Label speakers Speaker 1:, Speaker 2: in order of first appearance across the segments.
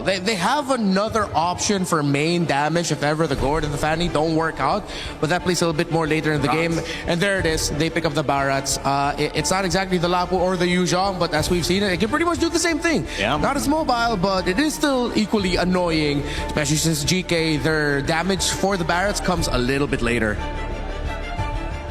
Speaker 1: well. They have another option for main damage if ever the Gourd and the Fanny don't work out, but that plays a little bit more later in the game. And there it is. They pick up the Barats. It's not exactly the Lapu or the Yuzhong, but as we've seen it can pretty much do the same thing.
Speaker 2: Yeah.
Speaker 1: Not as mobile, but it is still equally annoying, especially since GK, their damage for the Barats comes a little bit later.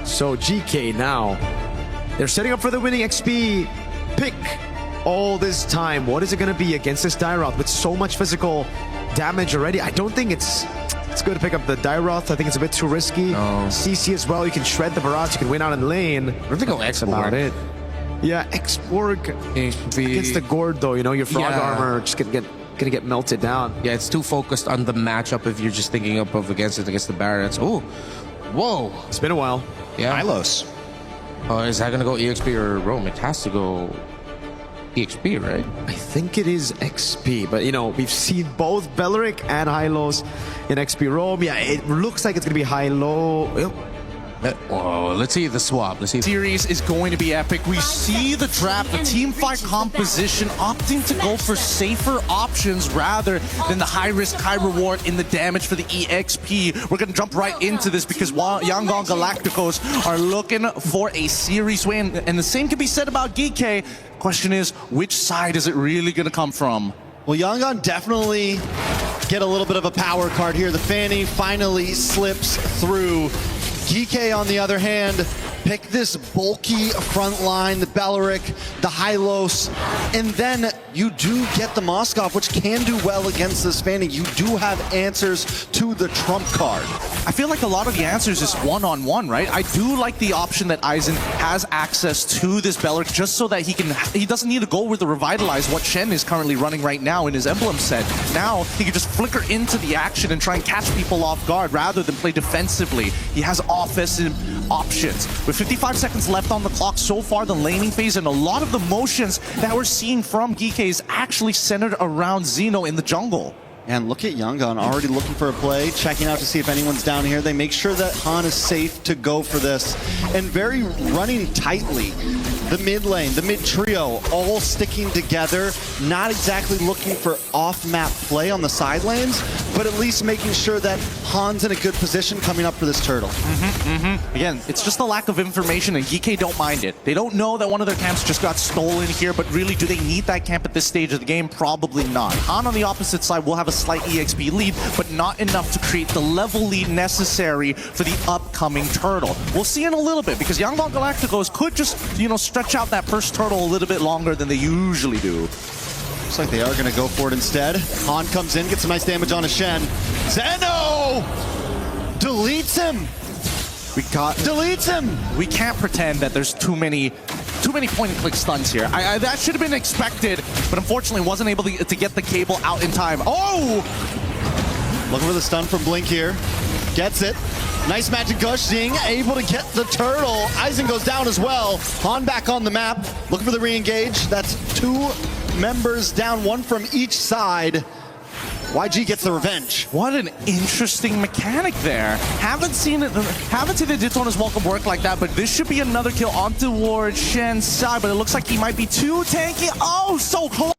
Speaker 3: So GK now, they're setting up for the winning XP pick all this time. What is it going to be against this Dairoth with so much physical damage already? I don't think it's good to pick up the Dairoth. I think it's a bit too risky.
Speaker 1: No.
Speaker 3: CC as well, you can shred the Barats, you can win out in lane.
Speaker 1: I think go
Speaker 3: That's about it. Yeah, X-Borg against the Gourd though, you know, your frog armor just gonna get melted down.
Speaker 1: Yeah, it's too focused on the matchup if you're just thinking of against the Barats. Oh, whoa.
Speaker 3: It's been a while.
Speaker 1: Yeah.
Speaker 2: Hylos.
Speaker 1: Is that going to go EXP or Rome? It has to go EXP, right?
Speaker 3: I think it is XP, but you know, we've seen both Belleric and Hylos in XP Rome. Yeah, it looks like it's going to be Hylo.
Speaker 1: Oh, let's see the swap. Let's see.
Speaker 2: Series is going to be epic. We see the draft, the team fight composition opting to go for safer options rather than the high risk, high reward in the damage for the EXP. We're going to jump right into this because Yangon Galacticos are looking for a series win. And the same can be said about Geekay. Question is, which side is it really going to come from?
Speaker 4: Well, Yangon definitely get a little bit of a power card here. The Fanny finally slips through. Geekay, on the other hand, pick this bulky front line, the Belleric, the Hylos, and then you do get the Moskov, which can do well against this Fanny. You do have answers to the trump card.
Speaker 2: I feel like a lot of the answers is one-on-one, right? I do like the option that Aizen has access to this Belleric just so that he doesn't need to go with the Revitalize, what Shen is currently running right now in his emblem set. Now, he can just flicker into the action and try and catch people off guard rather than play defensively. He has offensive options. With 55 seconds left on the clock so far, the laning phase and a lot of the motions that we're seeing from Geekay is actually centered around Xeno in the jungle.
Speaker 4: And look at Yangon already looking for a play, checking out to see if anyone's down here. They make sure that Han is safe to go for this. And very running tightly. The mid lane, the mid trio, all sticking together. Not exactly looking for off-map play on the side lanes, but at least making sure that Han's in a good position coming up for this turtle.
Speaker 2: Again, it's just the lack of information, and Geekay don't mind it. They don't know that one of their camps just got stolen here, but really, do they need that camp at this stage of the game? Probably not. Han on the opposite side will have a slight EXP lead, but not enough to create the level lead necessary for the upcoming turtle. We'll see in a little bit, because Yangon Galacticos could just, you know, stretch out that first turtle a little bit longer than they usually do.
Speaker 4: Looks like they are going to go for it instead. Han comes in, gets some nice damage on a Shen. Zeno! Deletes him! Deletes him!
Speaker 2: We can't pretend that there's too many point-and-click stuns here. That should have been expected, but unfortunately wasn't able to get the cable out in time. Oh!
Speaker 4: Looking for the stun from Blink here. Gets it. Nice magic gush, Zing able to get the turtle. Aizen goes down as well. Han back on the map. Looking for the re-engage. That's two members down, one from each side. YG gets the revenge.
Speaker 2: What an interesting mechanic there. Haven't seen the Daytona's Welcome work like that, but this should be another kill on towards Shen's side, but it looks like he might be too tanky. Oh, so close.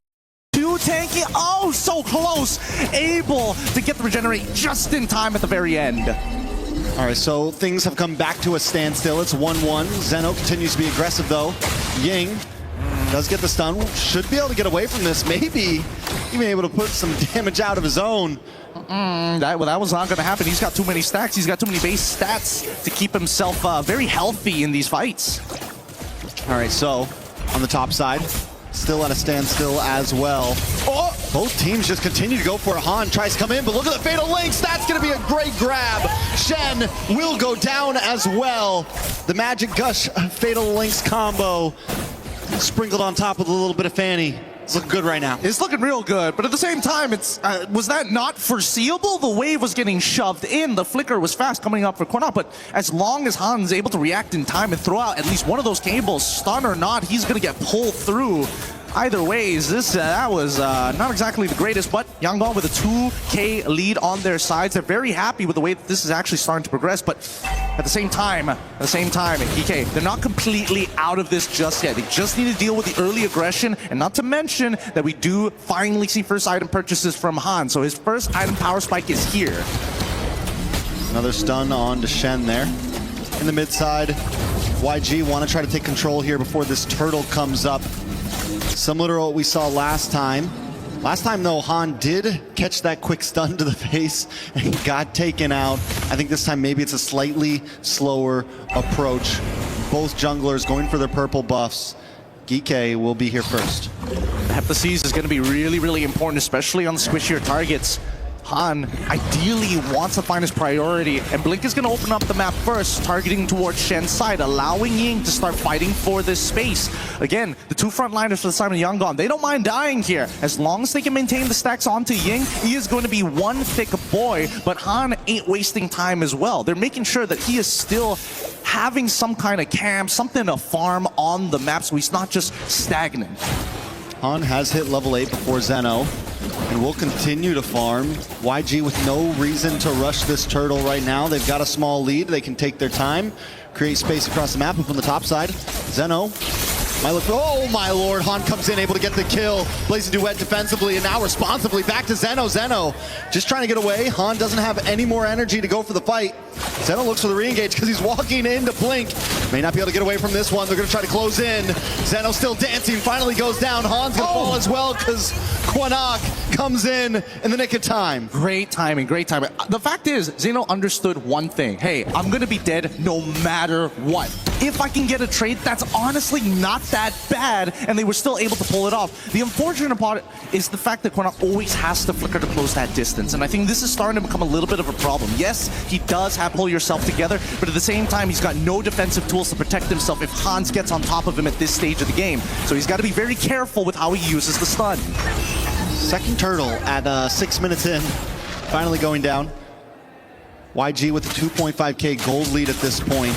Speaker 2: Too tanky. Oh, so close. Able to get the regenerate just in time at the very end.
Speaker 4: All right, so things have come back to a standstill. It's 1-1. Zeno continues to be aggressive, though. Ying does get the stun. Should be able to get away from this. Maybe even able to put some damage out of his own.
Speaker 2: That was not going to happen. He's got too many stacks. He's got too many base stats to keep himself very healthy in these fights.
Speaker 4: All right, so on the top side, still at a standstill as well. Oh! Both teams just continue to go for it. Han tries to come in, but look at the Fatal Links. That's going to be a great grab. Shen will go down as well. The Magic Gush Fatal Links combo sprinkled on top with a little bit of Fanny. It's looking good right now.
Speaker 2: It's looking real good, but at the same time, it's was that not foreseeable? The wave was getting shoved in. The flicker was fast coming up for Cornell, but as long as Han's able to react in time and throw out at least one of those cables, stun or not, he's going to get pulled through. Either ways, that was not exactly the greatest, but Yangon with a 2K lead on their sides. They're very happy with the way that this is actually starting to progress, but at the same time, Geekay, they're not completely out of this just yet. They just need to deal with the early aggression, and not to mention that we do finally see first item purchases from Han, so his first item power spike is here.
Speaker 4: Another stun on to Shen there. In the mid side, YG want to try to take control here before this turtle comes up. Similar to what we saw last time. Last time, though, Han did catch that quick stun to the face and got taken out. I think this time maybe it's a slightly slower approach. Both junglers going for their purple buffs. Geekay will be here first.
Speaker 2: Heptases is going to be really, really important, especially on the squishier targets. Han ideally wants to find his priority, and Blink is going to open up the map first, targeting towards Shen's side, allowing Ying to start fighting for this space. Again, the two frontliners for the side of Yangon, they don't mind dying here. As long as they can maintain the stacks onto Ying, he is going to be one thick boy, but Han ain't wasting time as well. They're making sure that he is still having some kind of camp, something to farm on the map, so he's not just stagnant.
Speaker 4: Han has hit level 8 before Zeno, and will continue to farm. YG with no reason to rush this turtle right now. They've got a small lead. They can take their time, create space across the map up on the top side. Zeno might look, oh my lord, Han comes in, able to get the kill. Blazing Duet defensively and now responsibly back to Zeno. Zeno just trying to get away. Han doesn't have any more energy to go for the fight. Zeno looks for the re-engage because he's walking into Blink. May not be able to get away from this one. They're going to try to close in. Zeno still dancing, finally goes down. Han's going to fall as well because Quanak comes in the nick of time.
Speaker 2: Great timing, great timing. The fact is, Zeno understood one thing. Hey, I'm going to be dead no matter what. If I can get a trade, that's honestly not that bad, and they were still able to pull it off. The unfortunate part is the fact that Quanak always has to flicker to close that distance, and I think this is starting to become a little bit of a problem. Yes, he does have to pull yourself together, but at the same time, he's got no defensive tools to protect himself if Hans gets on top of him at this stage of the game. So he's got to be very careful with how he uses the stun.
Speaker 4: Second turtle at 6 minutes in, finally going down. YG with a 2.5k gold lead at this point.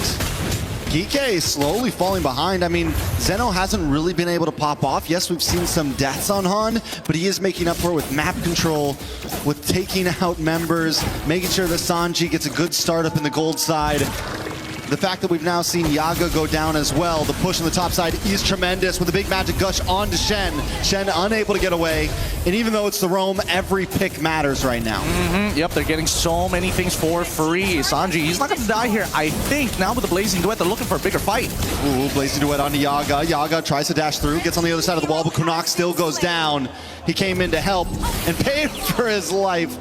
Speaker 4: Geekay is slowly falling behind. I mean, Zeno hasn't really been able to pop off. Yes, we've seen some deaths on Han, but he is making up for it with map control, with taking out members, making sure that Sanji gets a good start up in the gold side. The fact that we've now seen Yaga go down as well, the push on the top side is tremendous with a big magic gush onto Shen. Shen unable to get away, and even though it's the roam, every pick matters right now.
Speaker 2: Yep, they're getting so many things for free. Sanji, he's not going to die here, I think. Now with the Blazing Duet, they're looking for a bigger fight.
Speaker 4: Ooh, Blazing Duet onto Yaga. Yaga tries to dash through, gets on the other side of the wall, but Quanak still goes down. He came in to help and paid for his life.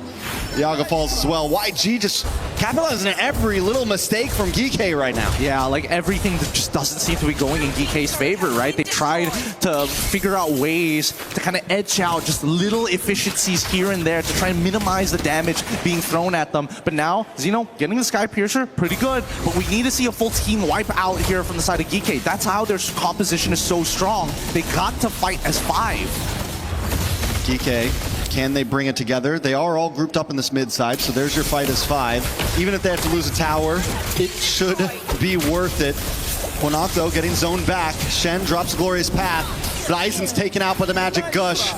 Speaker 4: Yaga falls as well. YG just capitalizing on every little mistake from Geekay right now.
Speaker 2: Yeah, like everything that just doesn't seem to be going in Geekay's favor, right? They tried to figure out ways to kind of edge out just little efficiencies here and there to try and minimize the damage being thrown at them. But now, Zeno getting the Sky Piercer, pretty good. But we need to see a full team wipe out here from the side of Geekay. That's how their composition is so strong. They got to fight as 5.
Speaker 4: Geekay, can they bring it together? They are all grouped up in this mid side, so there's your fight as 5. Even if they have to lose a tower, it should be worth it. Quanak, though, getting zoned back. Shen drops a glorious path, but Aizen's taken out by the magic gush.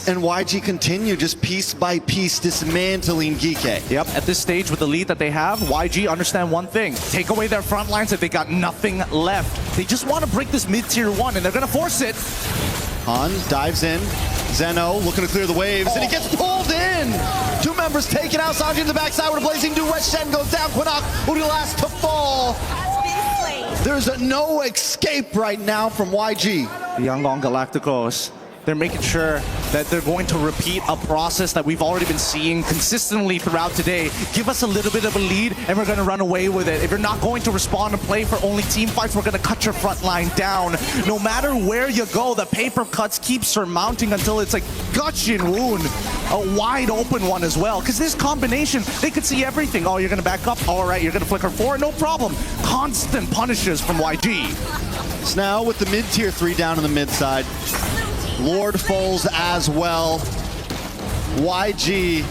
Speaker 4: And YG continue just piece by piece dismantling Geekay.
Speaker 2: Yep, at this stage with the lead that they have, YG understand one thing. Take away their front lines if they got nothing left. They just want to break this mid-tier 1, and they're going to force it.
Speaker 4: Han dives in. Zeno looking to clear the waves, and he gets pulled in! 2 members taken out. Sanji in the backside with a Blazing Duet. Shen goes down. Quanak will be the last to fall. There's no escape right now from YG.
Speaker 2: The Yangon Galacticos, they're making sure that they're going to repeat a process that we've already been seeing consistently throughout today. Give us a little bit of a lead, and we're going to run away with it. If you're not going to respond and play for only team fights, we're going to cut your front line down. No matter where you go, the paper cuts keep surmounting until it's a gushing wound. A wide open one as well. Because this combination, they could see everything. Oh, you're going to back up? All right, you're going to flicker forward? No problem. Constant punishes from YG.
Speaker 4: So now with the mid-tier 3 down in the mid side, Lord falls as well. YG,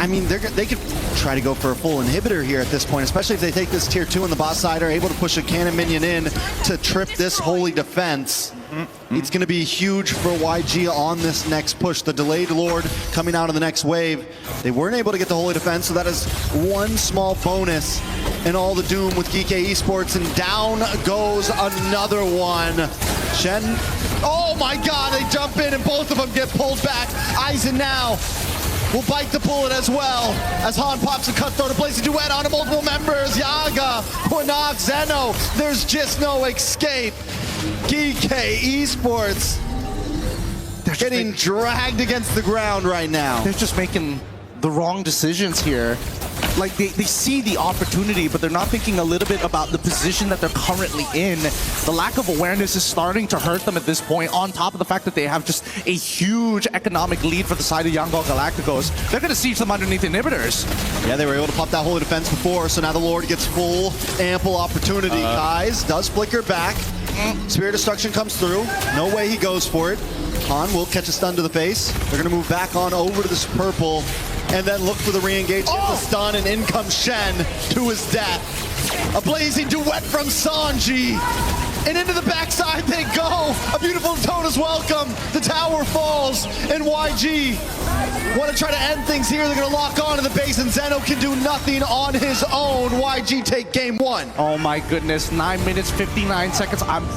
Speaker 4: I mean, they could try to go for a full inhibitor here at this point, especially if they take this tier 2 on the bot side, are able to push a cannon minion in to trip this holy defense. It's going to be huge for YG on this next push. The delayed Lord coming out of the next wave. They weren't able to get the holy defense, so that is one small bonus in all the doom with Geekay Esports, and down goes another one. Shen, oh my god, they jump in and both of them get pulled back. Aizen now will bite the bullet as well, as Han pops a cutthroat, a blazing duet onto multiple members. Yaga, Quinnox, Zeno, there's just no escape. Geekay Esports getting dragged against the ground right now.
Speaker 2: They're just making the wrong decisions here. Like, they see the opportunity, but they're not thinking a little bit about the position that they're currently in. The lack of awareness is starting to hurt them at this point, on top of the fact that they have just a huge economic lead for the side of Yangon Galacticos. They're going to siege them underneath inhibitors.
Speaker 4: Yeah, they were able to pop that holy defense before, so now the Lord gets full, ample opportunity. Kai's does flicker back. Spirit Destruction comes through. No way he goes for it. Han will catch a stun to the face. They're going to move back on over to this purple and then look for the re-engage. Get the stun, and in comes Shen to his death. A blazing duet from Sanji. And into the backside they go. A beautiful Tona's welcome. The tower falls, and YG want to try to end things here. They're going to lock on to the base, and Zeno can do nothing on his own. YG take game 1.
Speaker 2: Oh my goodness, 9 minutes, 59 seconds. I'm